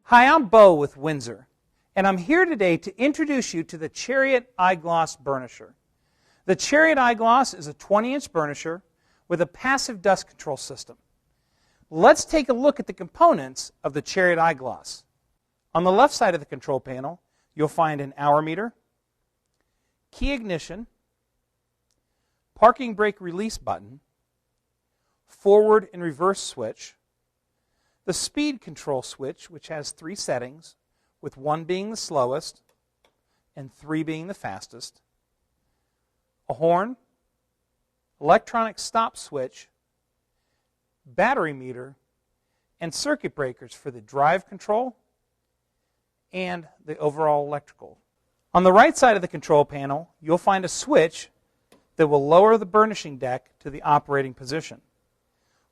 Hi, I'm Bo with Windsor, and I'm here today to introduce you to the Chariot iGloss burnisher. The Chariot iGloss is a 20-inch burnisher with a passive dust control system. Let's take a look at the components of the Chariot iGloss. On the left side of the control panel, you'll find an hour meter, key ignition, parking brake release button, forward and reverse switch, the speed control switch, which has 3 settings, with 1 being the slowest and 3 being the fastest, a horn, electronic stop switch, battery meter, and circuit breakers for the drive control and the overall electrical. On the right side of the control panel, you'll find a switch that will lower the burnishing deck to the operating position.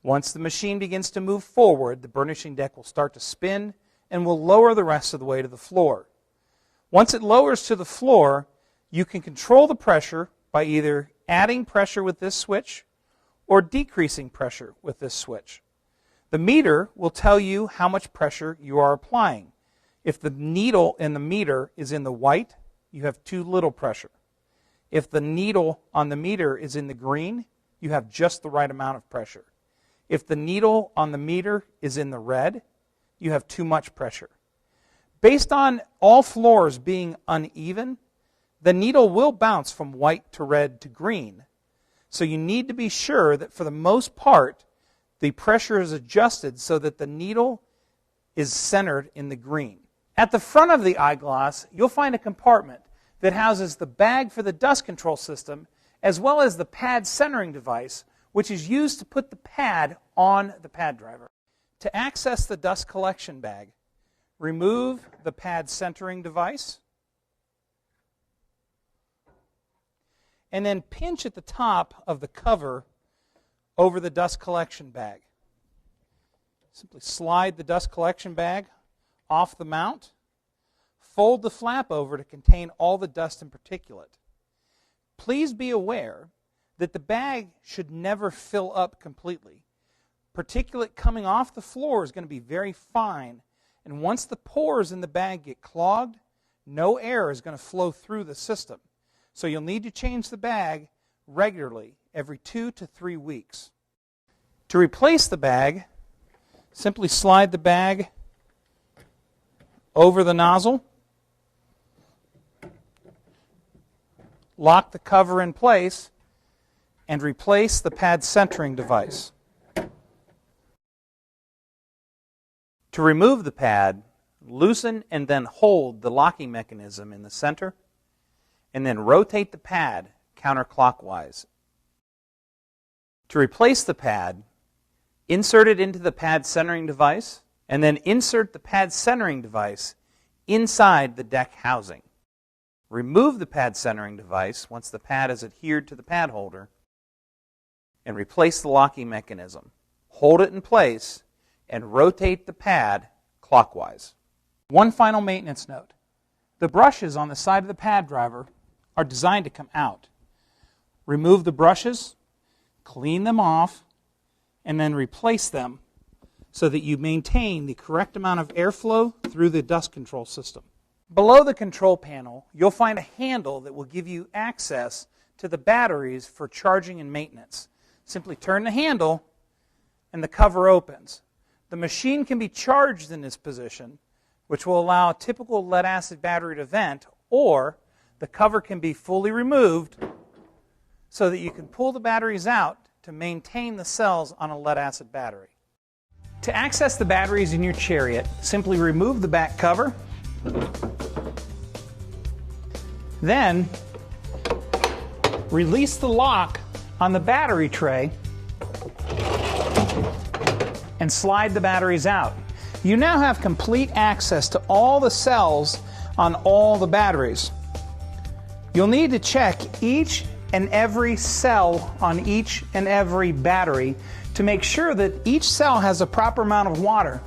Once the machine begins to move forward, the burnishing deck will start to spin and will lower the rest of the way to the floor. Once it lowers to the floor, you can control the pressure by either adding pressure with this switch or decreasing pressure with this switch. The meter will tell you how much pressure you are applying. If the needle in the meter is in the white, you have too little pressure. If the needle on the meter is in the green, you have just the right amount of pressure. If the needle on the meter is in the red, you have too much pressure. Based on all floors being uneven, the needle will bounce from white to red to green. So you need to be sure that for the most part, the pressure is adjusted so that the needle is centered in the green. At the front of the iGloss, you'll find a compartment that houses the bag for the dust control system as well as the pad centering device, which is used to put the pad on the pad driver. To access the dust collection bag, remove the pad centering device, and then pinch at the top of the cover over the dust collection bag. Simply slide the dust collection bag off the mount, fold the flap over to contain all the dust and particulate. Please be aware that the bag should never fill up completely. Particulate coming off the floor is going to be very fine, and once the pores in the bag get clogged, no air is going to flow through the system. So you'll need to change the bag regularly, every 2 to 3 weeks. To replace the bag, simply slide the bag over the nozzle, lock the cover in place, and replace the pad centering device. To remove the pad, loosen and then hold the locking mechanism in the center, and then rotate the pad counterclockwise. To replace the pad, insert it into the pad centering device, and then insert the pad centering device inside the deck housing. Remove the pad centering device once the pad is adhered to the pad holder, and replace the locking mechanism. Hold it in place and rotate the pad clockwise. One final maintenance note. The brushes on the side of the pad driver are designed to come out. Remove the brushes, clean them off, and then replace them so that you maintain the correct amount of airflow through the dust control system. Below the control panel, you'll find a handle that will give you access to the batteries for charging and maintenance. Simply turn the handle and the cover opens. The machine can be charged in this position, which will allow a typical lead-acid battery to vent, or the cover can be fully removed so that you can pull the batteries out to maintain the cells on a lead-acid battery. To access the batteries in your Chariot, simply remove the back cover, then release the lock on the battery tray and slide the batteries out. You now have complete access to all the cells on all the batteries. You'll need to check each and every cell on each and every battery to make sure that each cell has a proper amount of water.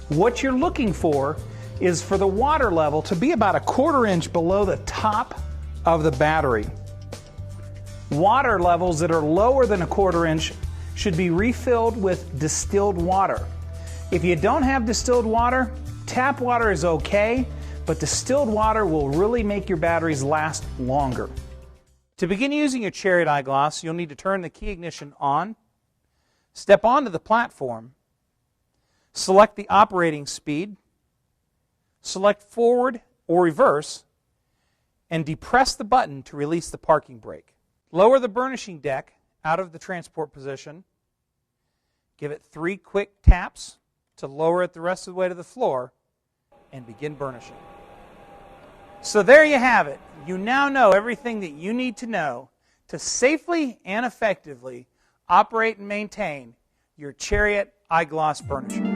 What you're looking for is for the water level to be about 1/4 inch below the top of the battery. Water levels that are lower than 1/4 inch should be refilled with distilled water. If you don't have distilled water, Tap water is okay, but distilled water will really make your batteries last longer. To begin using your Chariot iGloss, you'll need to turn the key ignition on, step onto the platform, select the operating speed, select forward or reverse, and depress the button to release the parking brake. Lower the burnishing deck out of the transport position. Give it 3 quick taps to lower it the rest of the way to the floor, and begin burnishing. So there you have it. You now know everything that you need to know to safely and effectively operate and maintain your Chariot iGloss burnisher.